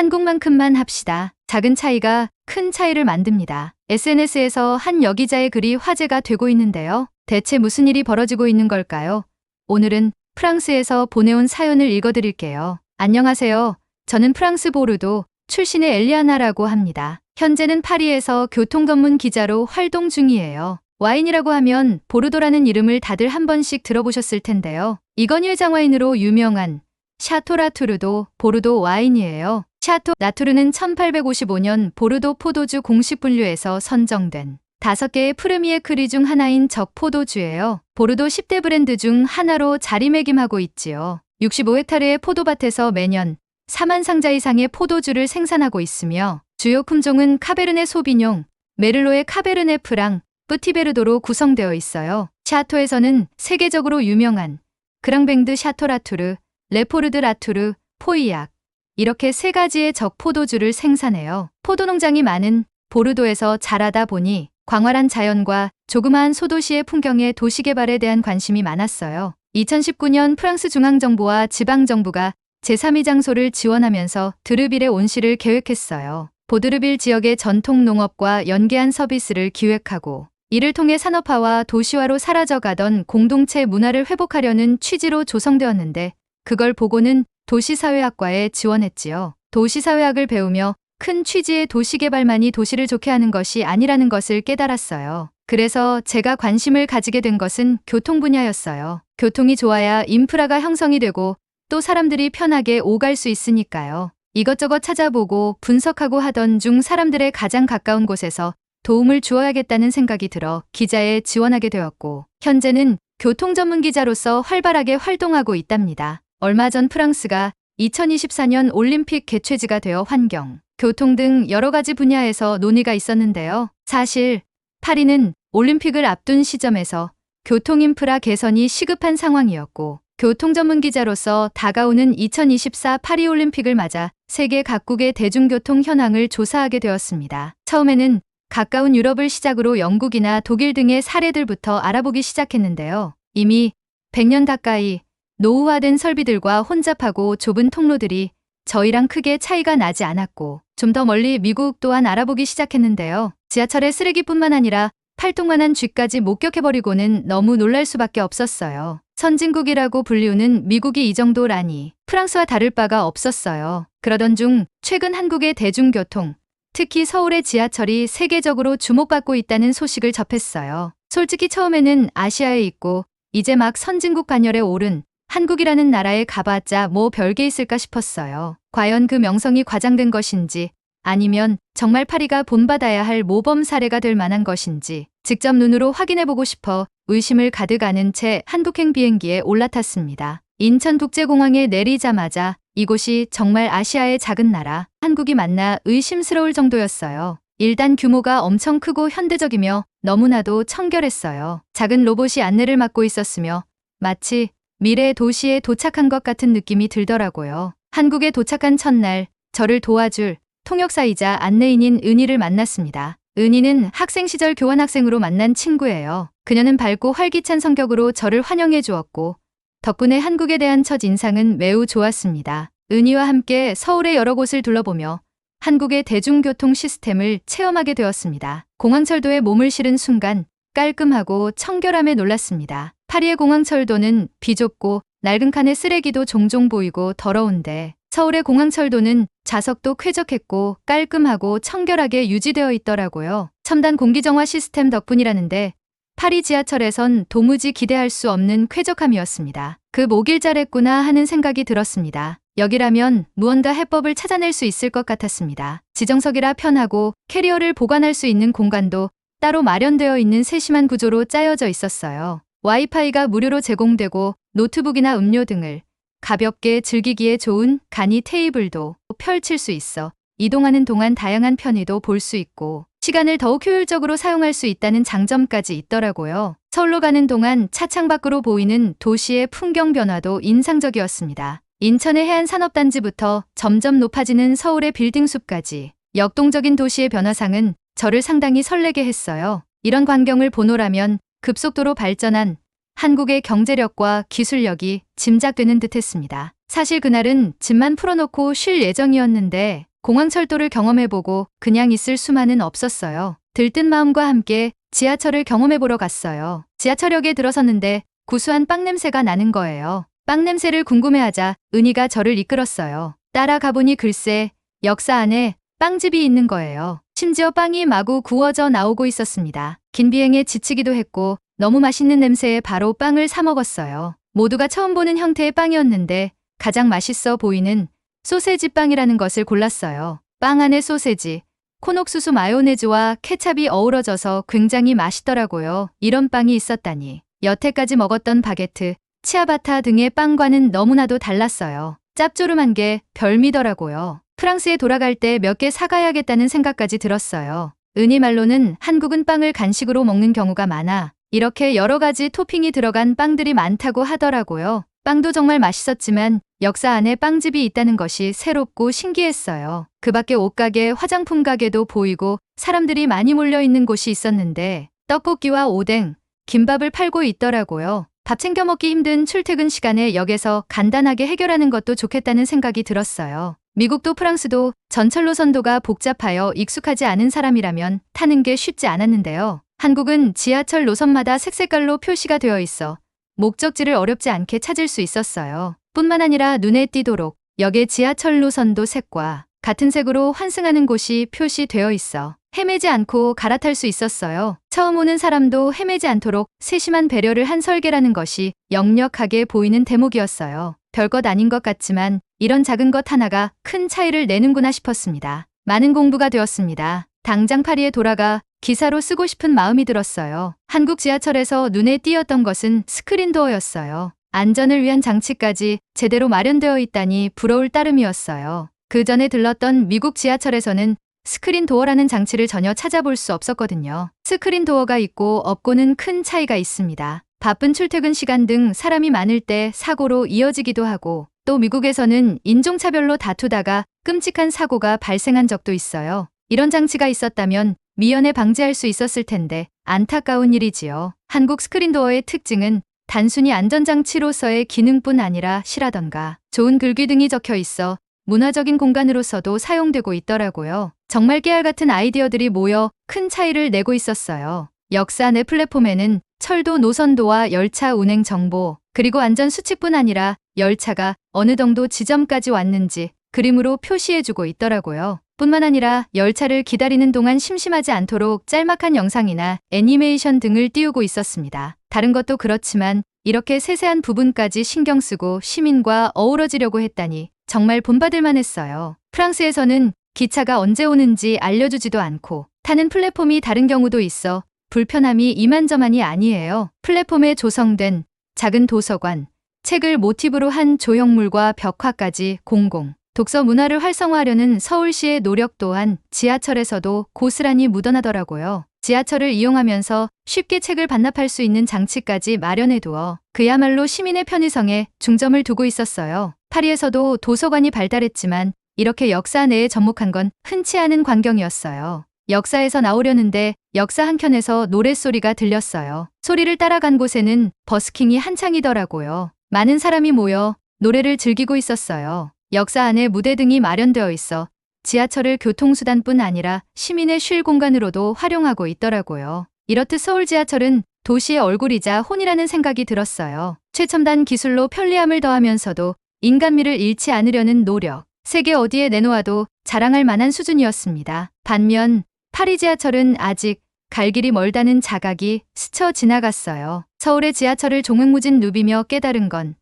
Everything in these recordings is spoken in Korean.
한국만큼만 합시다. 작은 차이가 큰 차이를 만듭니다. SNS에서 한 여기자의 글이 화제가 되고 있는데요. 대체 무슨 일이 벌어지고 있는 걸까요? 오늘은 프랑스에서 보내온 사연을 읽어드릴게요. 안녕하세요. 저는 프랑스 보르도 출신의 엘리아나라고 합니다. 현재는 파리에서 교통 전문 기자로 활동 중이에요. 와인이라고 하면 보르도라는 이름을 다들 한 번씩 들어보셨을 텐데요. 이건 일장 와인으로 유명한 샤토 라투르도 보르도 와인이에요. 샤토 라투르는 1855년 보르도 포도주 공식 분류에서 선정된 5개의 프르미에 크리 중 하나인 적 포도주예요. 보르도 10대 브랜드 중 하나로 자리매김하고 있지요. 65헥타르의 포도밭에서 매년 4만 상자 이상의 포도주를 생산하고 있으며 주요 품종은 카베르네 소비뇽, 메를로의 카베르네 프랑, 뿌티베르도로 구성되어 있어요. 샤토에서는 세계적으로 유명한 그랑뱅드 샤토 라투르, 레포르드 라투르, 포이약 이렇게 3가지의 적 포도주를 생산해요. 포도 농장이 많은 보르도에서 자라다 보니 광활한 자연과 조그마한 소도시의 풍경에 도시개발에 대한 관심이 많았어요. 2019년 프랑스 중앙정부와 지방정부가 제3위 장소를 지원하면서 드르빌의 온실을 계획했어요. 보드르빌 지역의 전통 농업과 연계한 서비스를 기획하고 이를 통해 산업화와 도시화로 사라져가던 공동체 문화를 회복하려는 취지로 조성되었는데 그걸 보고는 도시사회학과에 지원했지요. 도시사회학을 배우며 큰 취지의 도시개발만이 도시를 좋게 하는 것이 아니라는 것을 깨달았어요. 그래서 제가 관심을 가지게 된 것은 교통 분야였어요. 교통이 좋아야 인프라가 형성이 되고 또 사람들이 편하게 오갈 수 있으니까요. 이것저것 찾아보고 분석하고 하던 중 사람들의 가장 가까운 곳에서 도움을 주어야겠다는 생각이 들어 기자에 지원하게 되었고 현재는 교통 전문 기자로서 활발하게 활동하고 있답니다. 얼마 전 프랑스가 2024년 올림픽 개최지가 되어 환경, 교통 등 여러 가지 분야에서 논의가 있었는데요. 사실 파리는 올림픽을 앞둔 시점에서 교통 인프라 개선이 시급한 상황이었고 교통 전문 기자로서 다가오는 2024 파리 올림픽을 맞아 세계 각국의 대중교통 현황을 조사하게 되었습니다. 처음에는 가까운 유럽을 시작으로 영국이나 독일 등의 사례들부터 알아보기 시작했는데요. 이미 100년 가까이 노후화된 설비들과 혼잡하고 좁은 통로들이 저희랑 크게 차이가 나지 않았고 좀 더 멀리 미국 또한 알아보기 시작했는데요. 지하철의 쓰레기뿐만 아니라 팔뚝만한 쥐까지 목격해버리고는 너무 놀랄 수밖에 없었어요. 선진국이라고 불리우는 미국이 이 정도라니 프랑스와 다를 바가 없었어요. 그러던 중 최근 한국의 대중교통, 특히 서울의 지하철이 세계적으로 주목받고 있다는 소식을 접했어요. 솔직히 처음에는 아시아에 있고 이제 막 선진국 반열에 오른 한국이라는 나라에 가봤자 뭐 별게 있을까 싶었어요. 과연 그 명성이 과장된 것인지 아니면 정말 파리가 본받아야 할 모범 사례가 될 만한 것인지 직접 눈으로 확인해보고 싶어 의심을 가득 안은 채 한국행 비행기에 올라탔습니다. 인천국제공항에 내리자마자 이곳이 정말 아시아의 작은 나라 한국이 맞나 의심스러울 정도였어요. 일단 규모가 엄청 크고 현대적이며 너무나도 청결했어요. 작은 로봇이 안내를 맡고 있었으며 마치 미래의 도시에 도착한 것 같은 느낌이 들더라고요. 한국에 도착한 첫날 저를 도와줄 통역사이자 안내인인 은희를 만났습니다. 은희는 학생 시절 교환학생으로 만난 친구예요. 그녀는 밝고 활기찬 성격으로 저를 환영해 주었고 덕분에 한국에 대한 첫 인상은 매우 좋았습니다. 은희와 함께 서울의 여러 곳을 둘러보며 한국의 대중교통 시스템을 체험하게 되었습니다. 공항철도에 몸을 실은 순간 깔끔하고 청결함에 놀랐습니다. 파리의 공항철도는 비좁고 낡은 칸에 쓰레기도 종종 보이고 더러운데 서울의 공항철도는 좌석도 쾌적했고 깔끔하고 청결하게 유지되어 있더라고요. 첨단 공기정화 시스템 덕분이라는데 파리 지하철에선 도무지 기대할 수 없는 쾌적함이었습니다. 그 뭐길 잘했구나 하는 생각이 들었습니다. 여기라면 무언가 해법을 찾아낼 수 있을 것 같았습니다. 지정석이라 편하고 캐리어를 보관할 수 있는 공간도 따로 마련되어 있는 세심한 구조로 짜여져 있었어요. 와이파이가 무료로 제공되고 노트북이나 음료 등을 가볍게 즐기기에 좋은 간이 테이블도 펼칠 수 있어 이동하는 동안 다양한 편의도 볼 수 있고 시간을 더욱 효율적으로 사용할 수 있다는 장점까지 있더라고요. 서울로 가는 동안 차창 밖으로 보이는 도시의 풍경 변화도 인상적이었습니다. 인천의 해안산업단지부터 점점 높아지는 서울의 빌딩숲까지 역동적인 도시의 변화상은 저를 상당히 설레게 했어요. 이런 광경을 보노라면 급속도로 발전한 한국의 경제력과 기술력이 짐작되는 듯 했습니다. 사실 그날은 짐만 풀어놓고 쉴 예정이었는데 공항철도를 경험해보고 그냥 있을 수만은 없었어요. 들뜬 마음과 함께 지하철을 경험해보러 갔어요. 지하철역에 들어섰는데 구수한 빵 냄새가 나는 거예요. 빵 냄새를 궁금해하자 은희가 저를 이끌었어요. 따라가보니 글쎄 역사 안에 빵집이 있는 거예요. 심지어 빵이 마구 구워져 나오고 있었습니다. 긴 비행에 지치기도 했고 너무 맛있는 냄새에 바로 빵을 사 먹었어요. 모두가 처음 보는 형태의 빵이었는데 가장 맛있어 보이는 소세지 빵이라는 것을 골랐어요. 빵 안에 소세지, 콘옥수수 마요네즈와 케찹이 어우러져서 굉장히 맛있더라고요. 이런 빵이 있었다니. 여태까지 먹었던 바게트, 치아바타 등의 빵과는 너무나도 달랐어요. 짭조름한 게 별미더라고요. 프랑스에 돌아갈 때 몇 개 사가야겠다는 생각까지 들었어요. 은희 말로는 한국은 빵을 간식으로 먹는 경우가 많아 이렇게 여러 가지 토핑이 들어간 빵들이 많다고 하더라고요. 빵도 정말 맛있었지만 역사 안에 빵집이 있다는 것이 새롭고 신기했어요. 그 밖에 옷가게, 화장품 가게도 보이고 사람들이 많이 몰려있는 곳이 있었는데 떡볶이와 오뎅, 김밥을 팔고 있더라고요. 밥 챙겨 먹기 힘든 출퇴근 시간에 역에서 간단하게 해결하는 것도 좋겠다는 생각이 들었어요. 미국도 프랑스도 전철 노선도가 복잡하여 익숙하지 않은 사람이라면 타는 게 쉽지 않았는데요. 한국은 지하철 노선마다 색색깔로 표시가 되어 있어 목적지를 어렵지 않게 찾을 수 있었어요. 뿐만 아니라 눈에 띄도록 역의 지하철 노선도 색과 같은 색으로 환승하는 곳이 표시되어 있어 헤매지 않고 갈아탈 수 있었어요. 처음 오는 사람도 헤매지 않도록 세심한 배려를 한 설계라는 것이 역력하게 보이는 대목이었어요. 별것 아닌 것 같지만 이런 작은 것 하나가 큰 차이를 내는구나 싶었습니다. 많은 공부가 되었습니다. 당장 파리에 돌아가 기사로 쓰고 싶은 마음이 들었어요. 한국 지하철에서 눈에 띄었던 것은 스크린도어였어요. 안전을 위한 장치까지 제대로 마련되어 있다니 부러울 따름이었어요. 그 전에 들렀던 미국 지하철에서는 스크린도어라는 장치를 전혀 찾아볼 수 없었거든요. 스크린도어가 있고 없고는 큰 차이가 있습니다. 바쁜 출퇴근 시간 등 사람이 많을 때 사고로 이어지기도 하고 또 미국에서는 인종차별로 다투다가 끔찍한 사고가 발생한 적도 있어요. 이런 장치가 있었다면 미연에 방지할 수 있었을 텐데 안타까운 일이지요. 한국 스크린도어의 특징은 단순히 안전장치로서의 기능뿐 아니라 실하던가 좋은 글귀 등이 적혀 있어 문화적인 공간으로서도 사용되고 있더라고요. 정말 깨알같은 아이디어들이 모여 큰 차이를 내고 있었어요. 역사 내 플랫폼에는 철도 노선도와 열차 운행 정보, 그리고 안전 수칙뿐 아니라 열차가 어느 정도 지점까지 왔는지 그림으로 표시해주고 있더라고요. 뿐만 아니라 열차를 기다리는 동안 심심하지 않도록 짤막한 영상이나 애니메이션 등을 띄우고 있었습니다. 다른 것도 그렇지만 이렇게 세세한 부분까지 신경 쓰고 시민과 어우러지려고 했다니 정말 본받을만 했어요. 프랑스에서는 기차가 언제 오는지 알려주지도 않고 타는 플랫폼이 다른 경우도 있어 불편함이 이만저만이 아니에요. 플랫폼에 조성된 작은 도서관, 책을 모티브로 한 조형물과 벽화까지 공공, 독서 문화를 활성화하려는 서울시의 노력 또한 지하철에서도 고스란히 묻어나더라고요. 지하철을 이용하면서 쉽게 책을 반납할 수 있는 장치까지 마련해두어 그야말로 시민의 편의성에 중점을 두고 있었어요. 파리에서도 도서관이 발달했지만 이렇게 역사 내에 접목한 건 흔치 않은 광경이었어요. 역사에서 나오려는데 역사 한켠에서 노랫소리가 들렸어요. 소리를 따라간 곳에는 버스킹이 한창이더라고요. 많은 사람이 모여 노래를 즐기고 있었어요. 역사 안에 무대 등이 마련되어 있어 지하철을 교통수단뿐 아니라 시민의 쉴 공간으로도 활용하고 있더라고요. 이렇듯 서울 지하철은 도시의 얼굴이자 혼이라는 생각이 들었어요. 최첨단 기술로 편리함을 더하면서도 인간미를 잃지 않으려는 노력, 세계 어디에 내놓아도 자랑할 만한 수준이었습니다. 반면 파리 지하철은 아직 갈 길이 멀다는 자각이 스쳐 지나갔어요. 서울의 지하철을 종횡무진 누비며 깨달은 건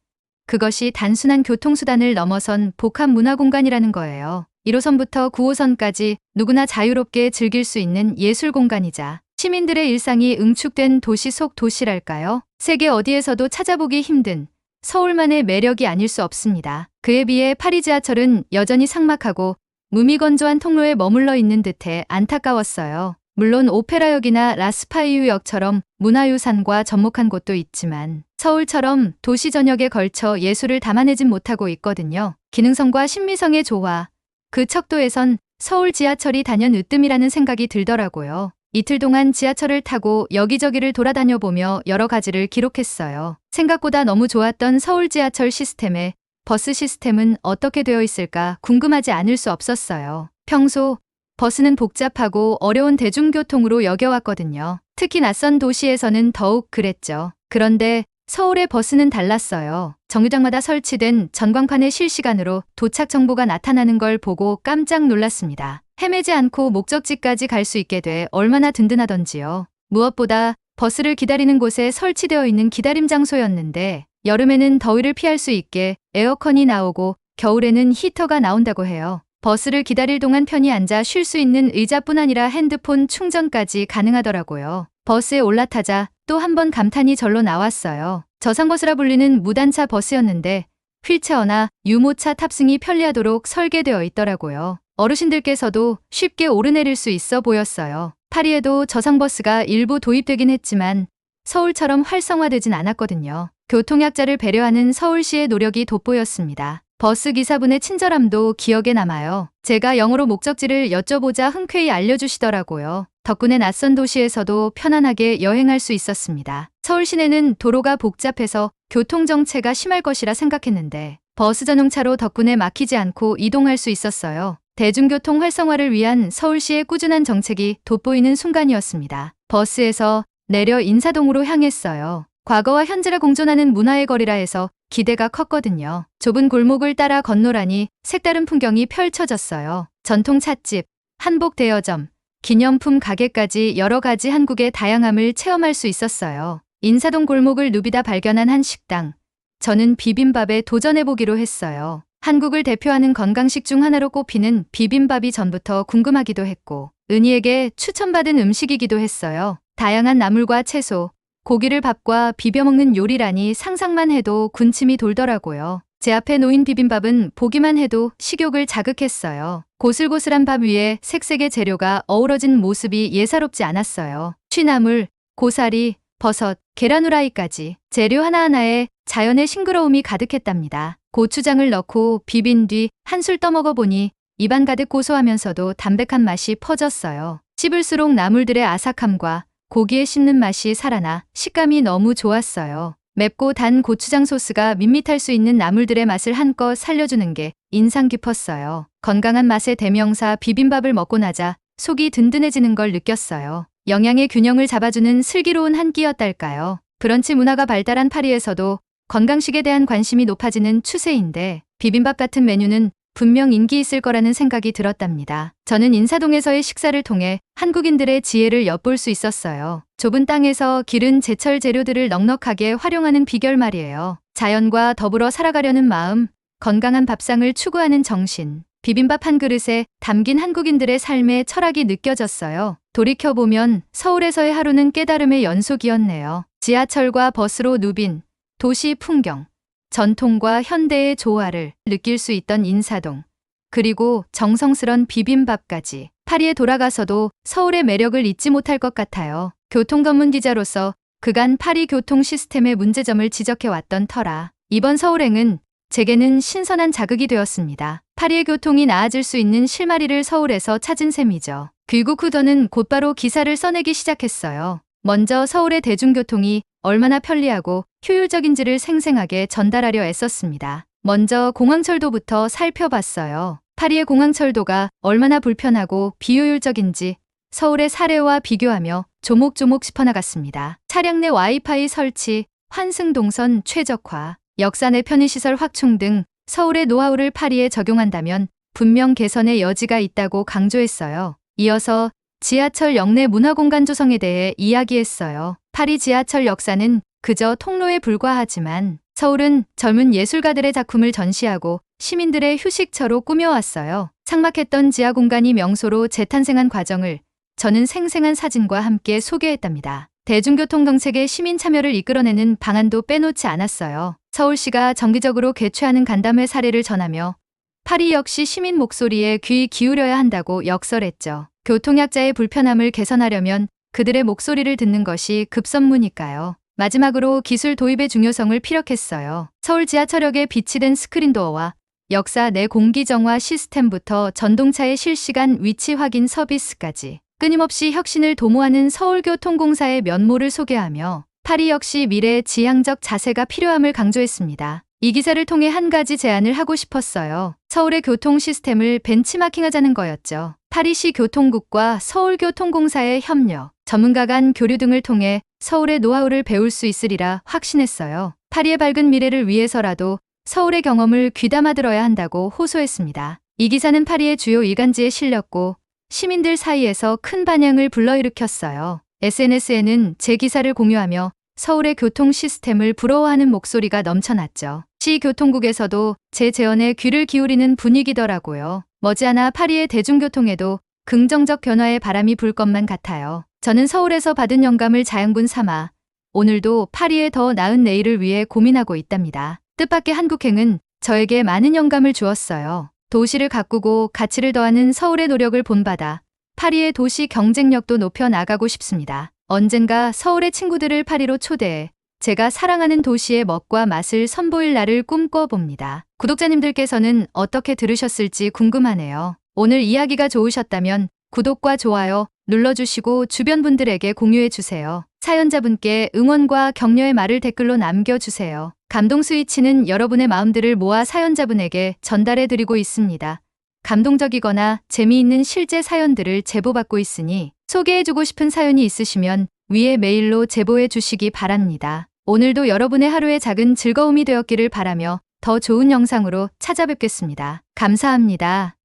그것이 단순한 교통수단을 넘어선 복합 문화공간이라는 거예요. 1호선부터 9호선까지 누구나 자유롭게 즐길 수 있는 예술 공간이자 시민들의 일상이 응축된 도시 속 도시랄까요? 세계 어디에서도 찾아보기 힘든 서울만의 매력이 아닐 수 없습니다. 그에 비해 파리 지하철은 여전히 삭막하고 무미건조한 통로에 머물러 있는 듯해 안타까웠어요. 물론 오페라역이나 라스파이유역처럼 문화유산과 접목한 곳도 있지만 서울처럼 도시 전역에 걸쳐 예술을 담아내진 못하고 있거든요. 기능성과 신미성의 조화, 그 척도에선 서울 지하철이 단연 으뜸이라는 생각이 들더라고요. 이틀 동안 지하철을 타고 여기저기를 돌아다녀 보며 여러 가지를 기록했어요. 생각보다 너무 좋았던 서울 지하철 시스템에 버스 시스템은 어떻게 되어 있을까 궁금하지 않을 수 없었어요. 평소 버스는 복잡하고 어려운 대중교통으로 여겨왔거든요. 특히 낯선 도시에서는 더욱 그랬죠. 그런데 서울의 버스는 달랐어요. 정류장마다 설치된 전광판에 실시간으로 도착 정보가 나타나는 걸 보고 깜짝 놀랐습니다. 헤매지 않고 목적지까지 갈 수 있게 돼 얼마나 든든하던지요. 무엇보다 버스를 기다리는 곳에 설치되어 있는 기다림 장소였는데 여름에는 더위를 피할 수 있게 에어컨이 나오고 겨울에는 히터가 나온다고 해요. 버스를 기다릴 동안 편히 앉아 쉴 수 있는 의자뿐 아니라 핸드폰 충전까지 가능하더라고요. 버스에 올라타자 또 한 번 감탄이 절로 나왔어요. 저상버스라 불리는 무단차 버스였는데 휠체어나 유모차 탑승이 편리하도록 설계되어 있더라고요. 어르신들께서도 쉽게 오르내릴 수 있어 보였어요. 파리에도 저상버스가 일부 도입되긴 했지만 서울처럼 활성화되진 않았거든요. 교통약자를 배려하는 서울시의 노력이 돋보였습니다. 버스 기사분의 친절함도 기억에 남아요. 제가 영어로 목적지를 여쭤보자 흔쾌히 알려주시더라고요. 덕분에 낯선 도시에서도 편안하게 여행할 수 있었습니다. 서울 시내는 도로가 복잡해서 교통정체가 심할 것이라 생각했는데 버스 전용차로 덕분에 막히지 않고 이동할 수 있었어요. 대중교통 활성화를 위한 서울시의 꾸준한 정책이 돋보이는 순간이었습니다. 버스에서 내려 인사동으로 향했어요. 과거와 현재가 공존하는 문화의 거리라 해서 기대가 컸거든요. 좁은 골목을 따라 건너라니 색다른 풍경이 펼쳐졌어요. 전통 찻집, 한복 대여점, 기념품 가게까지 여러 가지 한국의 다양함을 체험할 수 있었어요. 인사동 골목을 누비다 발견한 한 식당. 저는 비빔밥에 도전해보기로 했어요. 한국을 대표하는 건강식 중 하나로 꼽히는 비빔밥이 전부터 궁금하기도 했고 은희에게 추천받은 음식이기도 했어요. 다양한 나물과 채소, 고기를 밥과 비벼 먹는 요리라니 상상만 해도 군침이 돌더라고요. 제 앞에 놓인 비빔밥은 보기만 해도 식욕을 자극했어요. 고슬고슬한 밥 위에 색색의 재료가 어우러진 모습이 예사롭지 않았어요. 취나물, 고사리, 버섯, 계란 후라이까지 재료 하나하나에 자연의 싱그러움이 가득했답니다. 고추장을 넣고 비빈 뒤 한술 떠먹어 보니 입안 가득 고소하면서도 담백한 맛이 퍼졌어요. 씹을수록 나물들의 아삭함과 고기에 씹는 맛이 살아나 식감이 너무 좋았어요. 맵고 단 고추장 소스가 밋밋할 수 있는 나물들의 맛을 한껏 살려주는 게 인상 깊었어요. 건강한 맛의 대명사 비빔밥을 먹고 나자 속이 든든해지는 걸 느꼈어요. 영양의 균형을 잡아주는 슬기로운 한 끼였달까요. 브런치 문화가 발달한 파리에서도 건강식에 대한 관심이 높아지는 추세인데 비빔밥 같은 메뉴는 분명 인기 있을 거라는 생각이 들었답니다. 저는 인사동에서의 식사를 통해 한국인들의 지혜를 엿볼 수 있었어요. 좁은 땅에서 기른 제철 재료들을 넉넉하게 활용하는 비결 말이에요. 자연과 더불어 살아가려는 마음, 건강한 밥상을 추구하는 정신, 비빔밥 한 그릇에 담긴 한국인들의 삶의 철학이 느껴졌어요. 돌이켜보면 서울에서의 하루는 깨달음의 연속이었네요. 지하철과 버스로 누빈 도시 풍경, 전통과 현대의 조화를 느낄 수 있던 인사동, 그리고 정성스런 비빔밥까지. 파리에 돌아가서도 서울의 매력을 잊지 못할 것 같아요. 교통 전문 기자로서 그간 파리 교통 시스템의 문제점을 지적해왔던 터라 이번 서울행은 제게는 신선한 자극이 되었습니다. 파리의 교통이 나아질 수 있는 실마리를 서울에서 찾은 셈이죠. 귀국 후 저는 곧바로 기사를 써내기 시작했어요. 먼저 서울의 대중교통이 얼마나 편리하고 효율적인지를 생생하게 전달하려 애썼습니다. 먼저 공항철도부터 살펴봤어요. 파리의 공항철도가 얼마나 불편하고 비효율적인지 서울의 사례와 비교하며 조목조목 짚어나갔습니다. 차량 내 와이파이 설치, 환승 동선 최적화, 역사 내 편의시설 확충 등 서울의 노하우를 파리에 적용한다면 분명 개선의 여지가 있다고 강조했어요. 이어서 지하철 역내 문화공간 조성에 대해 이야기했어요. 파리 지하철 역사는 그저 통로에 불과하지만 서울은 젊은 예술가들의 작품을 전시하고 시민들의 휴식처로 꾸며왔어요. 삭막했던 지하 공간이 명소로 재탄생한 과정을 저는 생생한 사진과 함께 소개했답니다. 대중교통 정책의 시민 참여를 이끌어내는 방안도 빼놓지 않았어요. 서울시가 정기적으로 개최하는 간담회 사례를 전하며 파리 역시 시민 목소리에 귀 기울여야 한다고 역설했죠. 교통약자의 불편함을 개선하려면 그들의 목소리를 듣는 것이 급선무니까요. 마지막으로 기술 도입의 중요성을 피력했어요. 서울 지하철역에 비치된 스크린도어와 역사 내 공기정화 시스템부터 전동차의 실시간 위치 확인 서비스까지 끊임없이 혁신을 도모하는 서울교통공사의 면모를 소개하며 파리 역시 미래의 지향적 자세가 필요함을 강조했습니다. 이 기사를 통해 한 가지 제안을 하고 싶었어요. 서울의 교통 시스템을 벤치마킹하자는 거였죠. 파리시 교통국과 서울교통공사의 협력, 전문가 간 교류 등을 통해 서울의 노하우를 배울 수 있으리라 확신했어요. 파리의 밝은 미래를 위해서라도 서울의 경험을 귀담아 들어야 한다고 호소했습니다. 이 기사는 파리의 주요 일간지에 실렸고 시민들 사이에서 큰 반향을 불러일으켰어요. SNS에는 제 기사를 공유하며 서울의 교통 시스템을 부러워하는 목소리가 넘쳐났죠. 시교통국에서도 제 제언에 귀를 기울이는 분위기더라고요. 머지않아 파리의 대중교통에도 긍정적 변화의 바람이 불 것만 같아요. 저는 서울에서 받은 영감을 자양분 삼아 오늘도 파리의 더 나은 내일을 위해 고민하고 있답니다. 뜻밖의 한국행은 저에게 많은 영감을 주었어요. 도시를 가꾸고 가치를 더하는 서울의 노력을 본받아 파리의 도시 경쟁력도 높여 나가고 싶습니다. 언젠가 서울의 친구들을 파리로 초대해 제가 사랑하는 도시의 멋과 맛을 선보일 날을 꿈꿔봅니다. 구독자님들께서는 어떻게 들으셨을지 궁금하네요. 오늘 이야기가 좋으셨다면 구독과 좋아요 눌러주시고 주변 분들에게 공유해주세요. 사연자분께 응원과 격려의 말을 댓글로 남겨주세요. 감동 스위치는 여러분의 마음들을 모아 사연자분에게 전달해드리고 있습니다. 감동적이거나 재미있는 실제 사연들을 제보받고 있으니 소개해주고 싶은 사연이 있으시면 위에 메일로 제보해 주시기 바랍니다. 오늘도 여러분의 하루의 작은 즐거움이 되었기를 바라며 더 좋은 영상으로 찾아뵙겠습니다. 감사합니다.